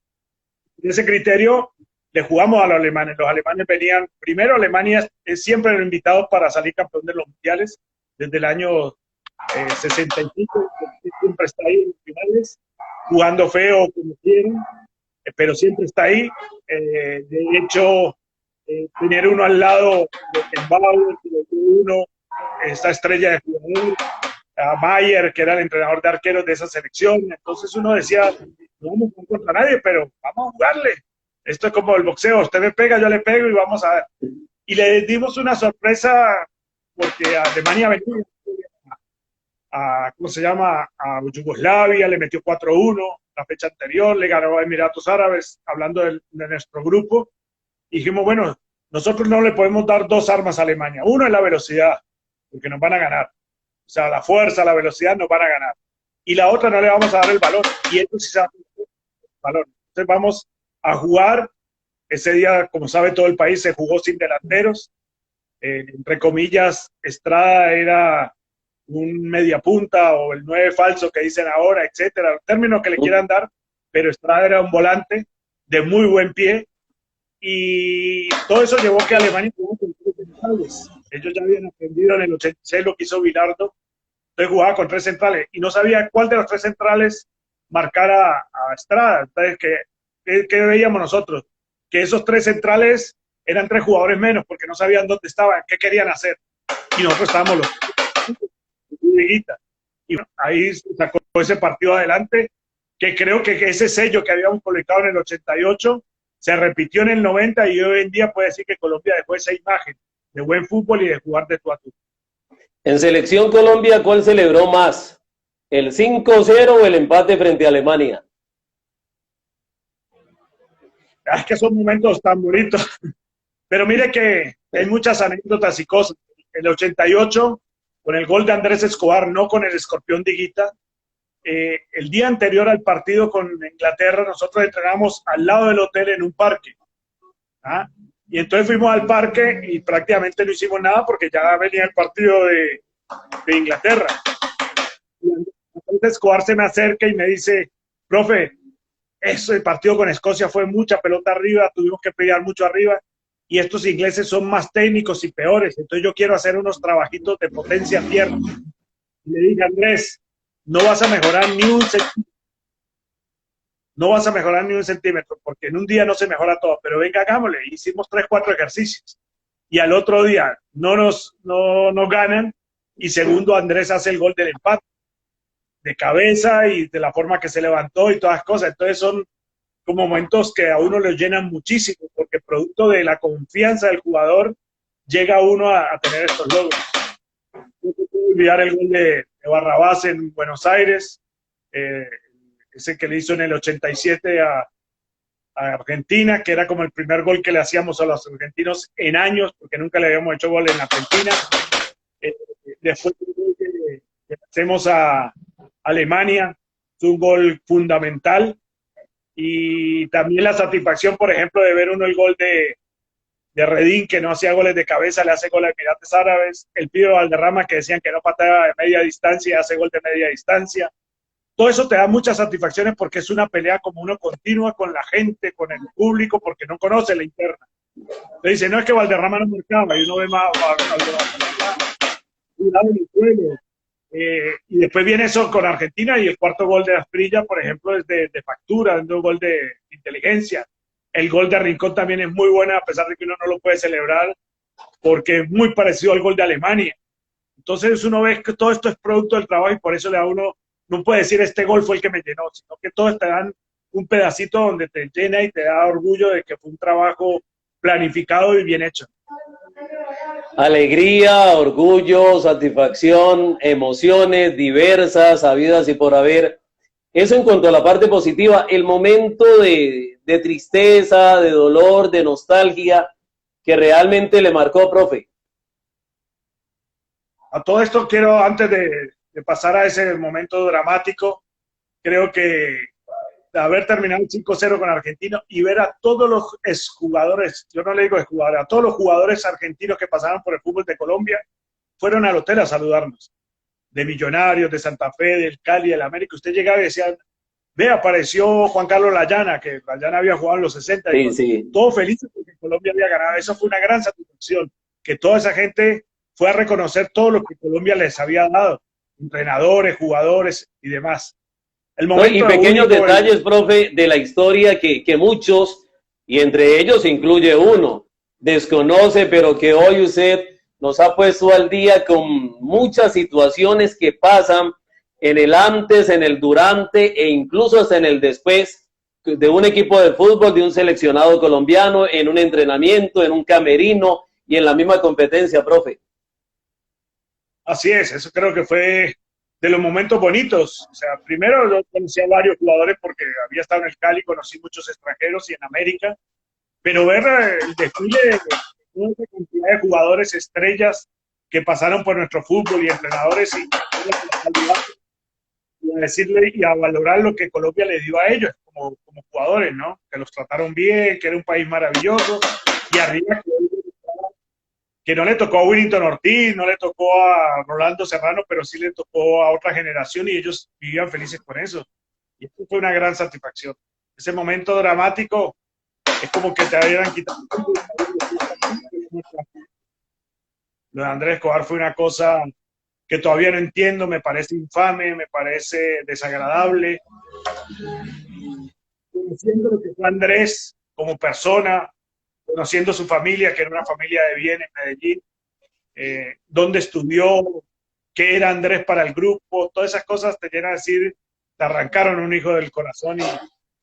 de ese criterio le jugamos a los alemanes. Los alemanes venían, primero Alemania es siempre el invitado para salir campeón de los mundiales, desde el año 65, siempre está ahí en los finales, jugando feo como quieren, pero siempre está ahí. De hecho, tener uno al lado de Beckenbauer, uno, esta estrella de jugador, a Mayer, que era el entrenador de arqueros de esa selección. Entonces uno decía, no vamos a jugar contra nadie, pero vamos a jugarle. Esto es como el boxeo, usted me pega, yo le pego y vamos a ver. Y le dimos una sorpresa porque Alemania venía ¿cómo se llama? A Yugoslavia, le metió 4-1 la fecha anterior, le ganó a Emiratos Árabes, hablando de nuestro grupo. Y dijimos, bueno, nosotros no le podemos dar dos armas a Alemania. Uno es la velocidad, porque nos van a ganar. O sea, la fuerza, la velocidad nos van a ganar. Y la otra no le vamos a dar el balón. Y ellos sí saben el balón. Entonces vamos a jugar. Ese día, como sabe todo el país, se jugó sin delanteros. Entre comillas, Estrada era un media punta o el 9 falso que dicen ahora, etcétera, los términos que le quieran dar, pero Estrada era un volante de muy buen pie y todo eso llevó que Alemania jugó con tres centrales. Ellos ya habían aprendido en el 86 lo que hizo Bilardo, entonces jugaba con tres centrales y no sabía cuál de los tres centrales marcar a Estrada. Entonces, ¿qué veíamos nosotros? Que esos tres centrales eran tres jugadores menos porque no sabían dónde estaban, qué querían hacer y nosotros estábamos los y bueno, ahí sacó ese partido adelante, que creo que ese sello que habíamos publicado en el 88 se repitió en el 90 y hoy en día puede decir que Colombia dejó esa imagen de buen fútbol y de jugar de tú a tú. En Selección Colombia, ¿cuál celebró más? ¿El 5-0 o el empate frente a Alemania? Es que son momentos tan bonitos, pero mire que hay muchas anécdotas y cosas. En el 88 con el gol de Andrés Escobar, no con el escorpión de Higuita. El día anterior al partido con Inglaterra, nosotros entrenamos al lado del hotel en un parque. Y entonces fuimos al parque y prácticamente no hicimos nada porque ya venía el partido de Inglaterra. Y Andrés Escobar se me acerca y me dice, profe, el partido con Escocia fue mucha pelota arriba, tuvimos que pelear mucho arriba. Y estos ingleses son más técnicos y peores, entonces yo quiero hacer unos trabajitos de potencia tierra. Y le dije, Andrés, no vas a mejorar ni un centímetro. No vas a mejorar ni un centímetro, porque en un día no se mejora todo, pero venga, hagámosle. Hicimos 3, 4 ejercicios. Y al otro día no nos ganan, y segundo, Andrés hace el gol del empate, de cabeza y de la forma que se levantó y todas las cosas. Entonces son como momentos que a uno le llenan muchísimo, porque producto de la confianza del jugador llega uno a tener estos logros. No se puede olvidar el gol de Barrabás en Buenos Aires, ese que le hizo en el 87 a Argentina, que era como el primer gol que le hacíamos a los argentinos en años, porque nunca le habíamos hecho gol en Argentina. Después que hacemos a Alemania, es un gol fundamental. Y también la satisfacción, por ejemplo, de ver uno el gol de Redín, que no hacía goles de cabeza, le hace gol a Emiratos Árabes, el Pío Valderrama, que decían que no pateaba de media distancia, hace gol de media distancia. Todo eso te da muchas satisfacciones porque es una pelea como uno continua con la gente, con el público, porque no conoce la interna. Le dice, no es que Valderrama no marcaba, y uno ve más cuidado en el suelo, Y después viene eso con Argentina y el cuarto gol de Asprilla, por ejemplo, es de factura, es un gol de inteligencia. El gol de Rincón también es muy bueno, a pesar de que uno no lo puede celebrar, porque es muy parecido al gol de Alemania. Entonces uno ve que todo esto es producto del trabajo y por eso le da uno, no puede decir este gol fue el que me llenó, sino que todos te dan un pedacito donde te llena y te da orgullo de que fue un trabajo planificado y bien hecho. Alegría, orgullo, satisfacción, emociones diversas, habidas y por haber. Eso en cuanto a la parte positiva. El momento de tristeza, de dolor, de nostalgia, que realmente le marcó, profe. A todo esto quiero, antes de pasar a ese momento dramático, creo que haber terminado 5-0 con Argentina y ver a todos los exjugadores, yo no le digo exjugadores, a todos los jugadores argentinos que pasaron por el fútbol de Colombia, fueron al hotel a saludarnos. De Millonarios, de Santa Fe, del Cali, del América. Usted llegaba y decía, ve, apareció Juan Carlos Layana, que Layana había jugado en los 60, Sí, y sí. todos felices porque Colombia había ganado. Eso fue una gran satisfacción, que toda esa gente fue a reconocer todo lo que Colombia les había dado, entrenadores, jugadores y demás. El No, y momento pequeños único, detalles, profe, de la historia que muchos, y entre ellos incluye uno, desconoce, pero que hoy usted nos ha puesto al día con muchas situaciones que pasan en el antes, en el durante e incluso hasta en el después de un equipo de fútbol, de un seleccionado colombiano, en un entrenamiento, en un camerino y en la misma competencia, profe. así es, eso creo que fue de los momentos bonitos. O sea, primero yo conocí a varios jugadores porque había estado en el Cali, conocí muchos extranjeros y en América, pero ver el desfile de una cantidad de jugadores estrellas que pasaron por nuestro fútbol y entrenadores y a decirle y a valorar lo que Colombia le dio a ellos como jugadores, ¿no? Que los trataron bien, que era un país maravilloso y arriba que no le tocó a Willington Ortiz, no le tocó a Rolando Serrano, pero sí le tocó a otra generación y ellos vivían felices con eso. Y eso fue una gran satisfacción. Ese momento dramático es como que te habían quitado. Lo de Andrés Escobar fue una cosa que todavía no entiendo, me parece infame, me parece desagradable. Conociendo lo que fue Andrés como persona, conociendo su familia, que era una familia de bien en Medellín, dónde estudió, qué era Andrés para el grupo, todas esas cosas te llenan a decir, te arrancaron un hijo del corazón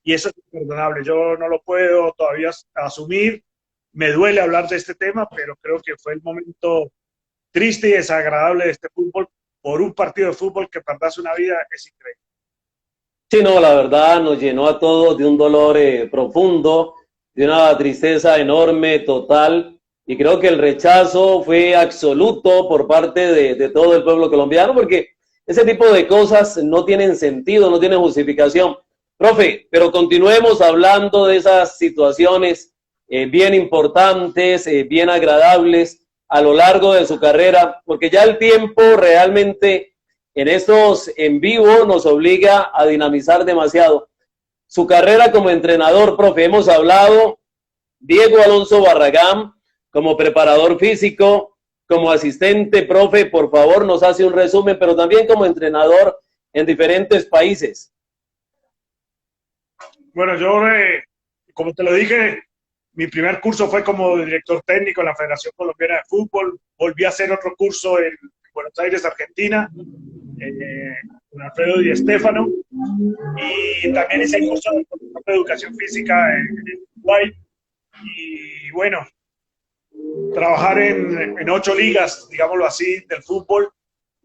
y eso es imperdonable. Yo no lo puedo todavía asumir, me duele hablar de este tema, pero creo que fue el momento triste y desagradable de este fútbol. Por un partido de fútbol que perdás una vida es increíble. Sí, no, la verdad nos llenó a todos de un dolor profundo, de una tristeza enorme, total, y creo que el rechazo fue absoluto por parte de todo el pueblo colombiano, porque ese tipo de cosas no tienen sentido, no tienen justificación. Profe, pero continuemos hablando de esas situaciones bien importantes, bien agradables a lo largo de su carrera, porque ya el tiempo realmente en estos en vivo nos obliga a dinamizar demasiado. Su carrera como entrenador, profe, hemos hablado, Diego Alonso Barragán, como preparador físico, como asistente, profe, por favor nos hace un resumen, pero también como entrenador en diferentes países. Bueno, yo, como te lo dije, mi primer curso fue como director técnico en la Federación Colombiana de Fútbol. Volví a hacer otro curso en Buenos Aires, Argentina, con Alfredo Di Stéfano. Y también hice el curso de educación física en Uruguay. Y bueno, trabajar en 8 ligas, digámoslo así, del fútbol,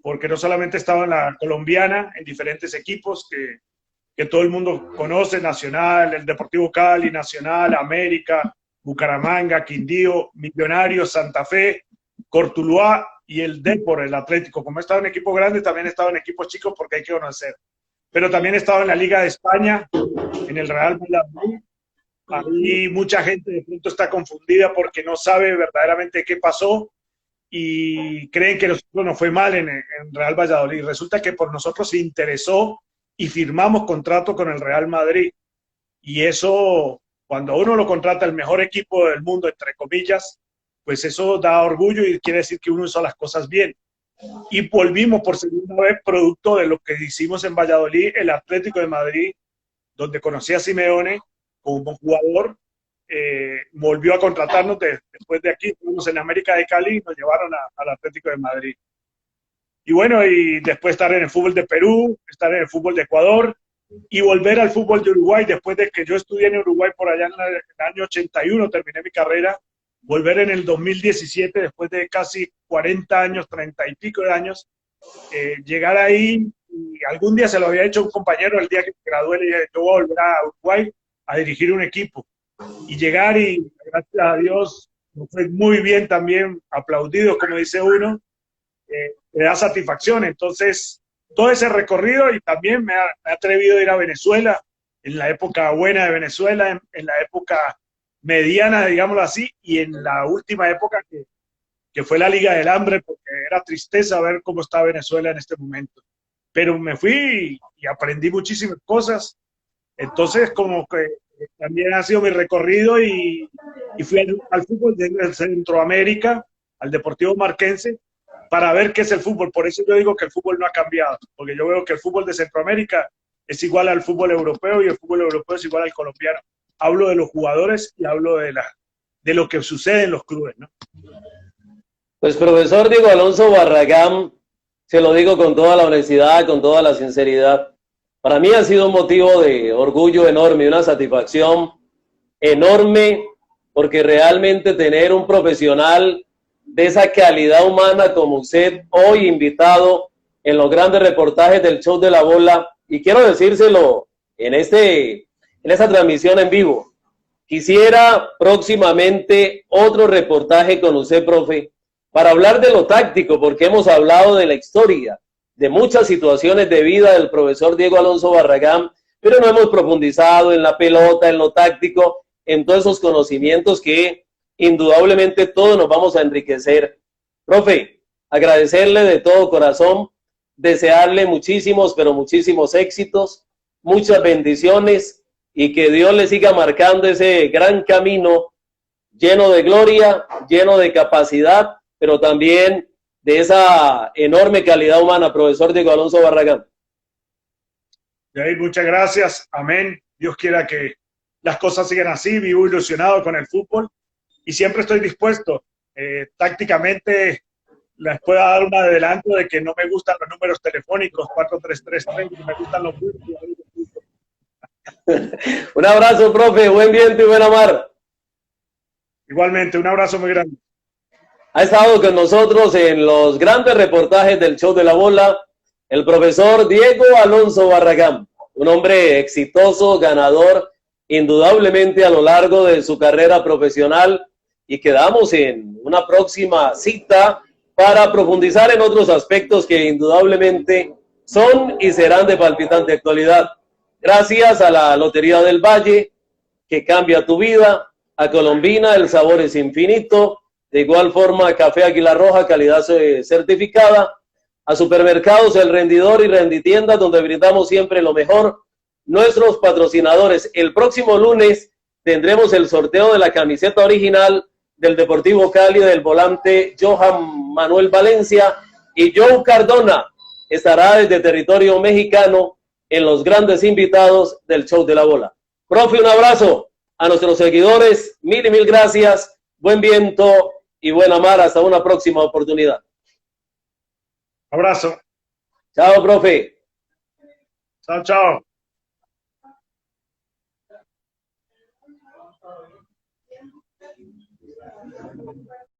porque no solamente estaba en la colombiana, en diferentes equipos que todo el mundo conoce, Nacional, el Deportivo Cali, Nacional, América, Bucaramanga, Quindío, Millonarios, Santa Fe, Cortuluá y el Depor, el Atlético. Como he estado en equipos grandes, también he estado en equipos chicos porque hay que conocer. Pero también he estado en la Liga de España, en el Real Madrid. Ahí mucha gente de pronto está confundida porque no sabe verdaderamente qué pasó y creen que nosotros nos fue mal en Real Valladolid. Resulta que por nosotros se interesó y firmamos contrato con el Real Madrid. Y eso, cuando uno lo contrata el mejor equipo del mundo, entre comillas, pues eso da orgullo y quiere decir que uno hizo las cosas bien. y volvimos por segunda vez producto de lo que hicimos en Valladolid, el Atlético de Madrid, donde conocí a Simeone como jugador, volvió a contratarnos después de aquí, fuimos en América de Cali y nos llevaron al Atlético de Madrid. Y bueno, y después estar en el fútbol de Perú, estar en el fútbol de Ecuador y volver al fútbol de Uruguay después de que yo estudié en Uruguay por allá en el año 81, terminé mi carrera, volver en el 2017 después de casi 40 años, 30 y pico de años, llegar ahí, y algún día se lo había hecho un compañero el día que me gradué, le dije, yo voy a volver a Uruguay a dirigir un equipo. Y llegar y, gracias a Dios, nos fue muy bien también, aplaudidos, como dice uno, me da satisfacción. Entonces, todo ese recorrido y también me ha atrevido a ir a Venezuela, en la época buena de Venezuela, en la época mediana, digámoslo así, y en la última época que fue la Liga del Hambre, porque era tristeza ver cómo está Venezuela en este momento. Pero me fui y aprendí muchísimas cosas. Entonces, como que también ha sido mi recorrido y fui al fútbol de Centroamérica, al Deportivo Marquense, para ver qué es el fútbol. Por eso yo digo que el fútbol no ha cambiado, porque yo veo que el fútbol de Centroamérica es igual al fútbol europeo y el fútbol europeo es igual al colombiano. Hablo de los jugadores y hablo de lo que sucede en los clubes, ¿no? Pues profesor Diego Alonso Barragán, se lo digo con toda la honestidad, con toda la sinceridad, para mí ha sido un motivo de orgullo enorme, una satisfacción enorme, porque realmente tener un profesional de esa calidad humana como usted, hoy invitado en los grandes reportajes del Show de la Bola, y quiero decírselo en esta transmisión en vivo, quisiera próximamente otro reportaje con usted, profe, para hablar de lo táctico, porque hemos hablado de la historia, de muchas situaciones de vida del profesor Diego Alonso Barragán, pero no hemos profundizado en la pelota, en lo táctico, en todos esos conocimientos que indudablemente todos nos vamos a enriquecer. Profe, agradecerle de todo corazón, desearle muchísimos, pero muchísimos éxitos, muchas bendiciones y que Dios le siga marcando ese gran camino lleno de gloria, lleno de capacidad, pero también de esa enorme calidad humana, profesor Diego Alonso Barragán. Jair, muchas gracias, amén. Dios quiera que las cosas sigan así, vivo ilusionado con el fútbol y siempre estoy dispuesto. Tácticamente les puedo dar un adelanto de que no me gustan los números telefónicos 4333, me gustan los números. Un abrazo, profe, buen viento y buena mar. Igualmente, un abrazo muy grande. Ha estado con nosotros en los grandes reportajes del Show de la Bola el profesor Diego Alonso Barragán, un hombre exitoso, ganador, indudablemente a lo largo de su carrera profesional, y quedamos en una próxima cita para profundizar en otros aspectos que indudablemente son y serán de palpitante actualidad. Gracias a la Lotería del Valle, que cambia tu vida, a Colombina, el sabor es infinito, de igual forma Café Águila Roja, calidad certificada, a Supermercados El Rendidor y Renditiendas, donde brindamos siempre lo mejor. Nuestros patrocinadores, el próximo lunes tendremos el sorteo de la camiseta original del Deportivo Cali del volante Johan Manuel Valencia, y Joe Cardona estará desde territorio mexicano en los grandes invitados del Show de la Bola. Profe, un abrazo a nuestros seguidores, mil y mil gracias, buen viento y buena mar, hasta una próxima oportunidad. Abrazo. Chao, profe. Chao, chao.